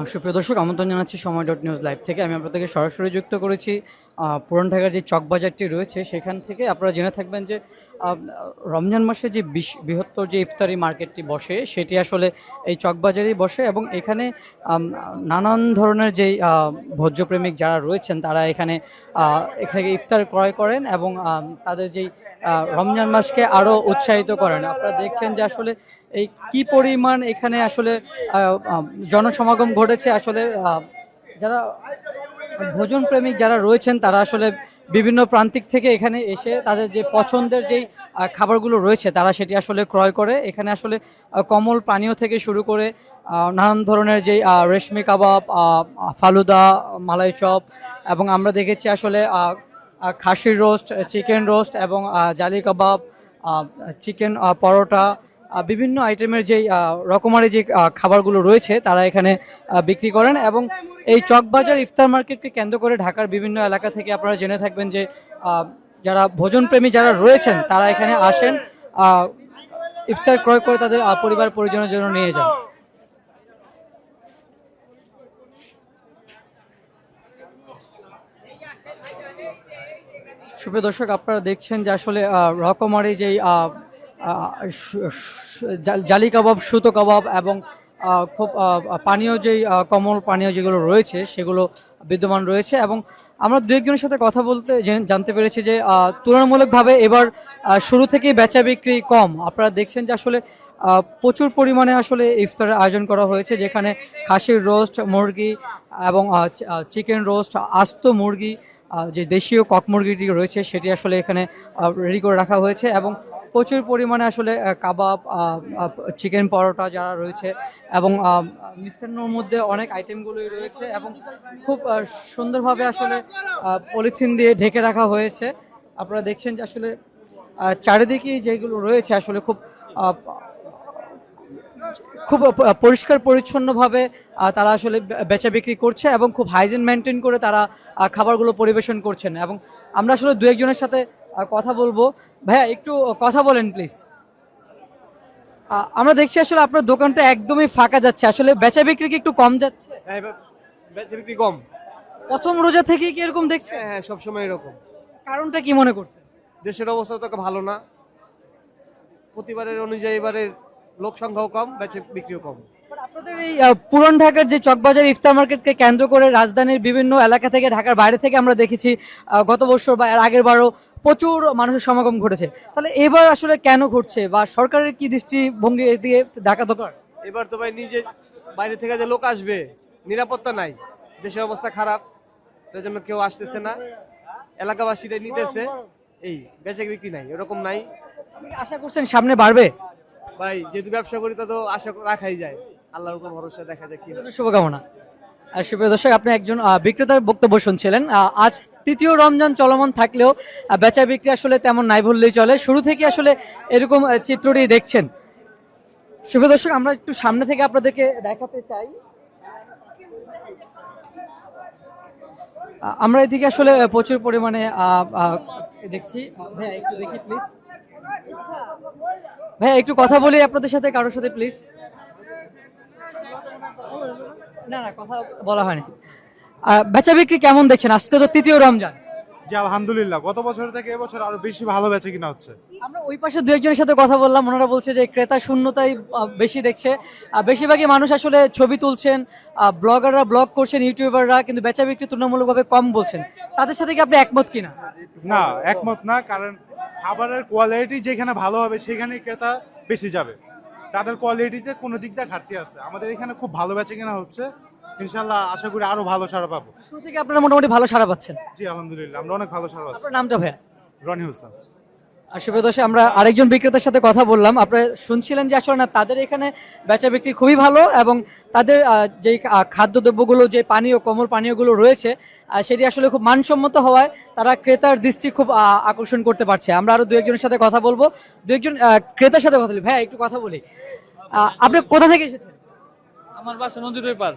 সুপ্রিয় দর্শক, আমন্ত্রণ জানাচ্ছি সময়.নিউজ লাইভ থেকে। আমি আপনাদেরকে সরাসরি যুক্ত করেছি পুরান ঢাকার যে চকবাজারটি রয়েছে সেখান থেকে। আপনারা জেনে থাকবেন যে রমজান মাসে যে বৃহত্তর যে ইফতারি মার্কেটটি বসে সেটি আসলে এই চকবাজারেই বসে, এবং এখানে নানান ধরনের যেই ভোজ্যপ্রেমিক যারা রয়েছেন তারা এখানে এখানে ইফতার ক্রয় করেন এবং তাদের যেই রমজান মাসকে আরও উৎসাহিত করেন। আপনারা দেখছেন যে আসলে এই কি পরিমাণ এখানে আসলে জনসমাগম ঘটেছে। আসলে যারা ভোজন প্রেমিক যারা রয়েছেন তারা আসলে বিভিন্ন প্রান্তিক থেকে এখানে এসে তাদের যে পছন্দের যেই খাবারগুলো রয়েছে তারা সেটি আসলে ক্রয় করে। এখানে আসলে কমল পানীয় থেকে শুরু করে নানান ধরনের যেই রেশমি কাবাব, ফালুদা, মালাই চপ, এবং আমরা দেখেছি আসলে খাসির রোস্ট, চিকেন রোস্ট এবং জালি কাবাব, চিকেন পরোটা, বিভিন্ন আইটেমের যেই রকমারি যে খাবারগুলো রয়েছে তারা এখানে বিক্রি করেন। এবং এই চকবাজার ইফতার মার্কেটকে কেন্দ্র করে ঢাকার বিভিন্ন এলাকা থেকে আপনারা জেনে থাকবেন যে যারা ভোজনপ্রেমী যারা রয়েছেন তারা এখানে আসেন, ইফতার ক্রয় করে তাদের পরিবার পরিজনের জন্য নিয়ে যান। সুপ্রিয় দর্শক, আপনারা দেখছেন যে আসলে রকমারি যেই জালি কাবাব, সুতো কাবাব এবং খুব পানীয় যেই কমল পানীয় যেগুলো রয়েছে সেগুলো বিদ্যমান রয়েছে। এবং আমরা দু একজনের সাথে কথা বলতে জানতে পেরেছি যে তুলনামূলকভাবে এবার শুরু থেকেই বেচা বিক্রি কম। আপনারা দেখছেন যে আসলে প্রচুর পরিমাণে আসলে ইফতারের আয়োজন করা হয়েছে, যেখানে খাসির রোস্ট, মুরগি এবং চিকেন রোস্ট, আস্ত মুরগি, যে দেশীয় কক মুরগিটি রয়েছে সেটি আসলে এখানে রেডি করে রাখা হয়েছে। এবং প্রচুর পরিমাণে আসলে কাবাব, চিকেন পরোটা যারা রয়েছে এবং মিষ্টান্নর মধ্যে অনেক আইটেমগুলোই রয়েছে এবং খুব সুন্দরভাবে আসলে পলিথিন দিয়ে ঢেকে রাখা হয়েছে। আপনারা দেখছেন যে আসলে চারিদিকে যেগুলো রয়েছে আসলে খুব খুব পরিষ্কার পরিচ্ছন্নভাবে তারা আসলে বেচা বিক্রি করছে এবং খুব হাইজিন মেনটেন করে তারা খাবারগুলো পরিবেশন করছেন। এবং আমরা আসলে দু একজনের সাথে কথা বলবো। ভাইয়া, একটু কথা বলেন প্লিজ। আমরা দেখছি আসলে আপনার দোকানটা একদমই ফাঁকা যাচ্ছে, আসলে বেচা বিক্রি কি একটু কম যাচ্ছে? হ্যাঁ, বেচা বিক্রি কম। প্রথম রোজা থেকে কি এরকম দেখছেন? হ্যাঁ, সবসময় এরকম। কারণটা কি মনে করছেন? দেশের অবস্থা তো ভালো না, প্রতিবারের অনুযায়ী এবারের লোক সংখ্যাও কম, বেচা বিক্রিও কম। আপনাদের এই পুরান ঢাকার যে চকবাজার ইফতার মার্কেটকে কেন্দ্র করে রাজধানীর বিভিন্ন এলাকা থেকে, ঢাকার বাইরে থেকে আমরা দেখেছি গত বছর বা এর আগের বারও প্রচুর মানুষের সমাগম ঘটেছে। তাহলে এবার আসলে কেন ঘটছে, বা সরকারের কি দৃষ্টিভঙ্গি এদিকে দেখা দরকার? এবার তো ভাই নিজে বাইরে থেকে যে লোক আসবে, নিরাপত্তা নাই, দেশের অবস্থা খারাপ, তার জন্য কেউ আসতেছে না, এলাকাবাসীরা নিতেছে, এই বেচা বিক্রি নাই, এরকম নাই। আপনি কি আশা করছেন সামনে বাড়বে? ভাই যেহেতু ব্যবসা করি তা তো আশা রাখাই যায়, আল্লাহর উপর ভরসা, দেখা যায় কি হয়। শুভকামনা। সুপ্রিয় দর্শক, আপনি একজন বিক্রেতার বক্তব্য শুনছিলেন। আজ তৃতীয় রমজান চলমান থাকলেও বেচা বিক্রি আসলে তেমন নাই বললেই চলে। শুরু থেকে আসলে এরকম চিত্রটি দেখছেন। সুপ্রিয় দর্শক, আমরা একটু সামনে থেকে আপনাদেরকে দেখাতে চাই। আমরা এদিকে আসলে প্রচুর পরিমাণে দেখছি। ভাইয়া একটু দেখি প্লিজ। ভাইয়া একটু কথা বলি আপনাদের সাথে, কারোর সাথে প্লিজ। না না, কথা বলা হয়নি। বেচা বিক্রি কেমন দেখছেন? আজকে তো তৃতীয় রমজান। জি আলহামদুলিল্লাহ, গত বছর থেকে এবছর আরো বেশি ভালো বেচে কিনা হচ্ছে। আমরা ওই পাশে দু একজনের সাথে কথা বললাম, ওনারা বলছে যে ক্রেতা শূন্যতাই বেশি দেখছে। বেশিরভাগই মানুষ আসলে ছবি তুলছেন, ব্লগাররা ব্লগ করছেন, ইউটিউবাররা, কিন্তু বেচা বিক্রি তুলনামূলকভাবে কম বলছেন। তাদের সাথে কি আপনি একমত কিনা? না, একমত না, কারণ খাবারের কোয়ালিটি যেখানে ভালো হবে সেখানে ক্রেতা বেশি যাবে। তাদের কোয়ালিটিতে কোনো দিক দিয়ে ঘাটতি আছে। আমাদের এখানে খুব ভালো বেচে কিনা হচ্ছে, ইনশাল্লাহ আশা করি আরো ভালো সাড়া পাবো। শুরু থেকে আপনারা মোটামুটি ভালো সাড়া পাচ্ছেন? জি আলহামদুলিল্লাহ, আমরা অনেক ভালো সাড়া পাচ্ছি। আপনার নামটা ভাইয়া? রনি হোসেন। আর সুপ্রিয় দর্শক, আমরা আরেকজন বিক্রেতার সাথে কথা বললাম। আপনারা শুনছিলেন যে আসলে না, তাদের এখানে বেচা বিক্রি খুবই ভালো এবং তাদের যে খাদ্যদ্রব্যগুলো, যে পানীয় কমল পানীয়গুলো রয়েছে সেটি আসলে খুব মানসম্মত হওয়ায় তারা ক্রেতার দৃষ্টি খুব আকর্ষণ করতে পারছে। আমরা আরো দু একজনের সাথে কথা বলবো, দু একজন ক্রেতার সাথে কথা বলি। ভাইয়া একটু কথা বলি। আপনি কোথা থেকে এসেছেন? আমার বাসা নদীর ওই পার।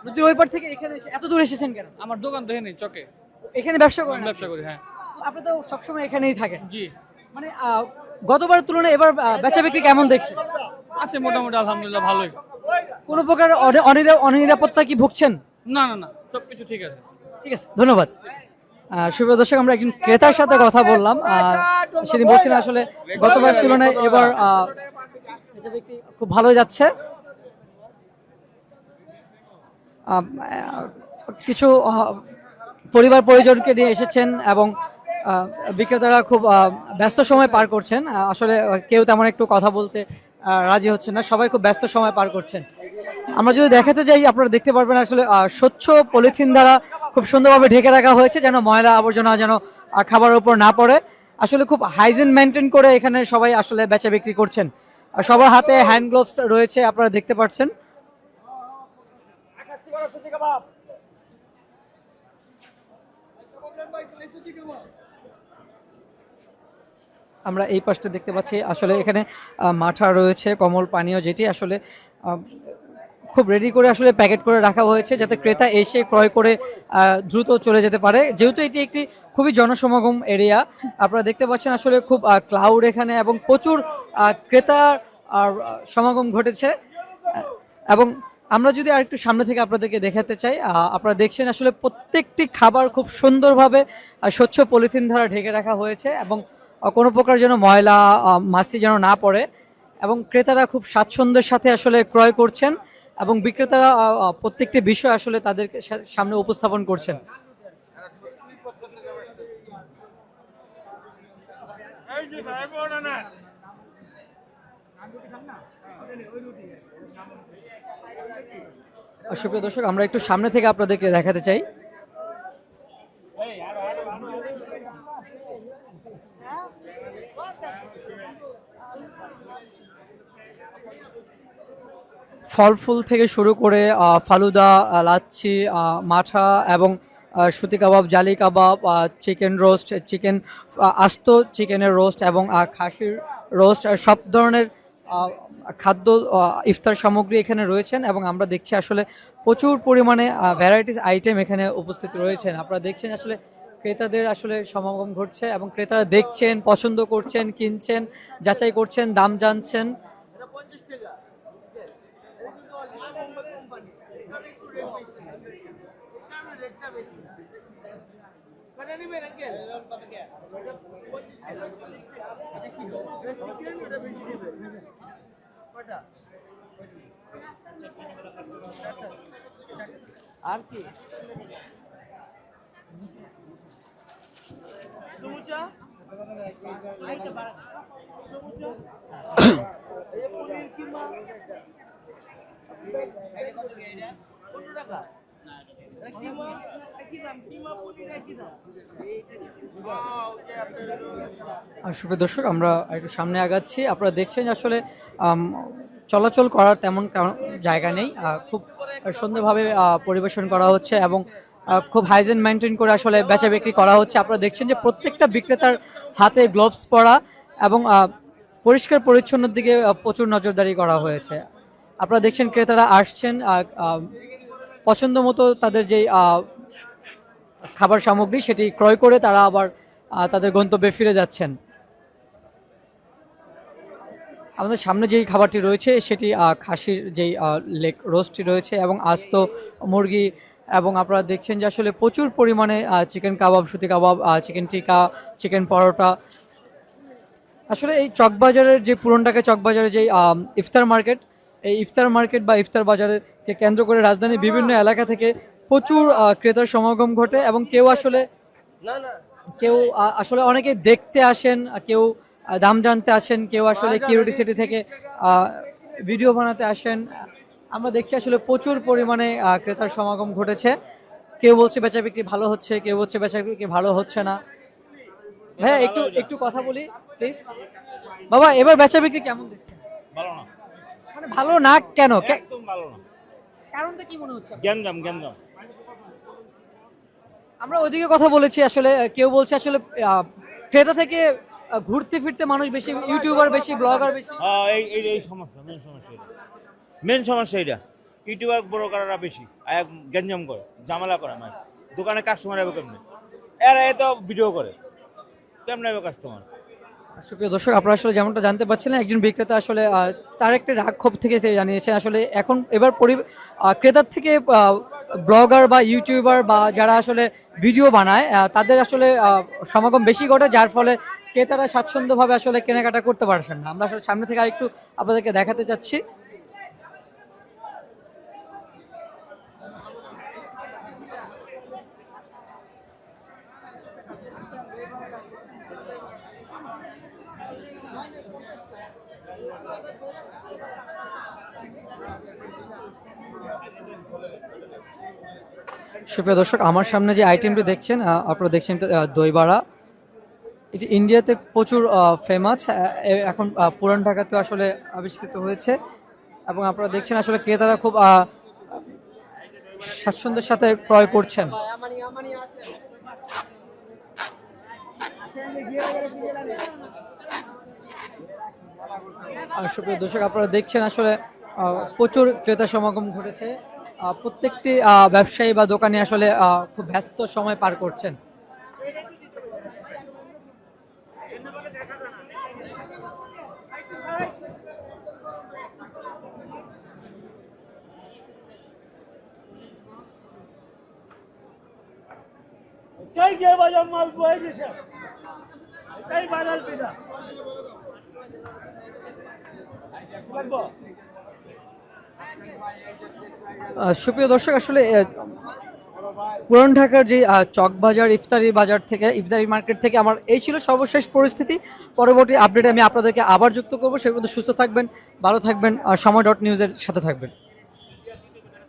নদীর ওই পার থেকে এখানে এত দূর এসেছেন কেন? আমার দোকান তো এখানে চকে, এখানে ব্যবসা করেন? ব্যবসা করি, হ্যাঁ। আপনি তো সবসময় এখানেই থাকেন। জি, মানে গতবারের তুলনায় এবার বেচা বিক্রি কেমন দেখছেন? আছে মোটামুটি, আলহামদুলিল্লাহ ভালোই। কোনো প্রকার অনিরাপত্তা কি ভুগছেন? না না না, সবকিছু ঠিক আছে। ঠিক আছে, ধন্যবাদ। সুপ্রিয় দর্শক, আমরা একজন ক্রেতার সাথে কথা বললাম। তিনি বলছেন আসলে গতবার তুলনায় এবার বেচাবিক্রি খুব ভালো যাচ্ছে। কিছু পরিবার পরিজনকে নিয়ে এসেছেন এবং বিক্রেতারা খুব ব্যস্ত সময় পার করছেন। আসলে কেউ তেমন একটু কথা বলতে রাজি হচ্ছে না, সবাই খুব ব্যস্ত সময় পার করছেন। আমরা যদি দেখাতে যাই, আপনারা দেখতে পারবেন আসলে স্বচ্ছ পলিথিন দ্বারা খুব সুন্দরভাবে ঢেকে রাখা হয়েছে, যেন ময়লা আবর্জনা যেন খাবারের উপর না পড়ে। আসলে খুব হাইজিন মেনটেন করে এখানে সবাই আসলে বেচা বিক্রি করছেন। সবার হাতে হ্যান্ড গ্লোভস রয়েছে, আপনারা দেখতে পাচ্ছেন। আমরা এই পাশটা দেখতে পাচ্ছি, আসলে এখানে মাঠা রয়েছে, কমল পানীয়, যেটি আসলে খুব রেডি করে আসলে প্যাকেট করে রাখা হয়েছে, যাতে ক্রেতা এসে ক্রয় করে দ্রুত চলে যেতে পারে। যেহেতু এটি একটি খুবই জনসমাগম এরিয়া, আপনারা দেখতে পাচ্ছেন আসলে খুব ক্লাউড এখানে, এবং প্রচুর ক্রেতার সমাগম ঘটেছে। এবং আমরা যদি আরেকটু সামনে থেকে আপনাদেরকে দেখাতে চাই, আপনারা দেখছেন আসলে প্রত্যেকটি খাবার খুব সুন্দরভাবে স্বচ্ছ পলিথিন দ্বারা ঢেকে রাখা হয়েছে, এবং কোনো প্রকার যেন ময়লা মাছি যেন না পড়ে, এবং ক্রেতারা খুব স্বাচ্ছন্দ্যের সাথে আসলে ক্রয় করছেন, এবং বিক্রেতারা প্রত্যেকটি বিষয় আসলে তাদের সামনে উপস্থাপন করছেন। সুপ্রিয় দর্শক, আমরা একটু সামনে থেকে আপনাদেরকে দেখাতে চাই। ফল ফুল থেকে শুরু করে ফালুদা, লাচ্ছি, মাঠা এবং সুতি কাবাব, জালি কাবাব, চিকেন রোস্ট, চিকেন আস্ত চিকেনের রোস্ট এবং খাসির রোস্ট, সব ধরনের খাদ্য ইফতার সামগ্রী এখানে রয়েছেন। এবং আমরা দেখছি আসলে প্রচুর পরিমাণে ভ্যারাইটিস আইটেম এখানে উপস্থিত রয়েছেন। আপনারা দেখছেন আসলে ক্রেতাদের আসলে সমাগম ঘটছে, এবং ক্রেতারা দেখছেন, পছন্দ করছেন, কিনছেন, যাচাই করছেন, দাম জানছেন। আর কি সুপ্রিয় দর্শক, আমরা একটু সামনে আগাচ্ছি। আপনারা দেখছেন আসলে চলাচল করার তেমন জায়গা নেই, খুব সুন্দরভাবে পরিবেশন করা হচ্ছে, এবং খুব হাইজিন মেনটেন করে আসলে বেচা বিক্রি করা হচ্ছে। আপনারা দেখছেন যে প্রত্যেকটা বিক্রেতার হাতে গ্লোভস পরা, এবং পরিষ্কার পরিচ্ছন্নর দিকে প্রচুর নজরদারি করা হয়েছে। আপনারা দেখছেন ক্রেতারা আসছেন, পছন্দ মতো তাদের যেই খাবার সামগ্রী সেটি ক্রয় করে তারা আবার তাদের গন্তব্যে ফিরে যাচ্ছেন। আমাদের সামনে যেই খাবারটি রয়েছে সেটি খাসির যেই লেগ রোস্টটি রয়েছে, এবং আস্ত মুরগি, এবং আপনারা দেখছেন যে আসলে প্রচুর পরিমাণে চিকেন কাবাব, সুতি কাবাব, চিকেন টিকা, চিকেন পরোটা। আসলে এই চকবাজারের যে পুরন ঢাকা চকবাজারের যে ইফতার মার্কেট, এই ইফতার মার্কেট বা ইফতার বাজারকে কেন্দ্র করে রাজধানীর বিভিন্ন এলাকা থেকে প্রচুর ক্রেতার সমাগম ঘটে, এবং কেউ আসলে অনেকে দেখতে আসেন, কেউ দাম জানতে আসেন, কেউ আসলে কিউরিওসিটি থেকে ভিডিও বানাতে আসেন। আমরা দেখছি আসলে প্রচুর পরিমাণে ক্রেতার সমাগম ঘটেছে। কেউ বলছে বেচা বিক্রি ভালো হচ্ছে, কেউ বলছে বেচা বিক্রি ভালো হচ্ছে না। হ্যাঁ, একটু একটু কথা বলি প্লিজ। বাবা, এবার বেচা বিক্রি কেমন দেখছেন? ভালো না, মানে ভালো না কেন? একদম ভালো না। কারণটা কি মনে হচ্ছে? গ্যাঞ্জাম। আমরা ওইদিকে কথা বলেছি, আসলে কেউ বলছে আসলে ক্রেতা থেকে ঘুরতে ফিরতে মানুষ বেশি, ইউটিউবার বেশি, ব্লগার বেশি। এই সমস্যা, মেন সমস্যা এটা। ইউটিউবার ব্লগাররা বেশি গ্যাঞ্জাম করে, ঝামেলা করে। মানে দোকানে কাস্টমার হবে কেমনে? এরা এত ভিডিও করে, কেমনে হবে কাস্টমার? সুপ্রিয় দর্শক, আপনারা আসলে যেমনটা জানতে পারছিলেন, একজন বিক্রেতা আসলে তার একটা রাগ ক্ষোভ থেকে সে জানিয়েছে আসলে এখন এবার ক্রেতার থেকে ব্লগার বা ইউটিউবার বা যারা আসলে ভিডিও বানায় তাদের আসলে সমাগম বেশি ঘটে, যার ফলে ক্রেতারা স্বাচ্ছন্দ্যভাবে আসলে কেনাকাটা করতে পারছেন না। আমরা আসলে সামনে থেকে আরেকটু আপনাদেরকে দেখাতে চাচ্ছি। সুপ্রিয় দর্শক, আমার সামনে যে আইটেমটি দেখছেন, আপনারা দেখছেন এটা, দই বড়া। এটি ইন্ডিয়াতে প্রচুর ফেমাস, এখন পুরান ঢাকাতে আসলে আবিষ্কৃত হয়েছে এবং আপনারা দেখছেন আসলে ক্রেতারা খুব স্বাচ্ছন্দ্যের সাথে ক্রয় করছেন। আর সুপ্রিয় দর্শক, আপনারা দেখছেন আসলে প্রচুর ক্রেতা সমাগম ঘটেছে। প্রত্যেকটি ব্যবসায়ী বা দোকানি আসলে খুব ব্যস্ত সময় পার করছেন। Kay gel bacam mal bu ay geçe. Kay badal pida. লাগবো। সুপ্রিয় দর্শক, আসলে পুরান ঢাকার যে চকবাজার ইফতারি বাজার থেকে, ইফতারি মার্কেট থেকে আমার এই ছিল সর্বশেষ পরিস্থিতি। পরবর্তী আপডেটে আমি আপনাদেরকে আবার যুক্ত করবো। সেই পর্যন্ত সুস্থ থাকবেন, ভালো থাকবেন, সময়.নিউজের সাথে থাকবেন।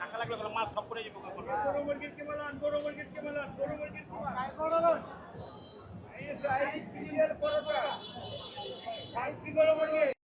টাকা লাগলে মাল সব করে যাবো। গরু মুরগির কি মালান, গরু মুরগির কি মালান, গরু মুরগির কি মালান। এই সিরিয়াল পরোটা। 60 কি গরু মুরগি।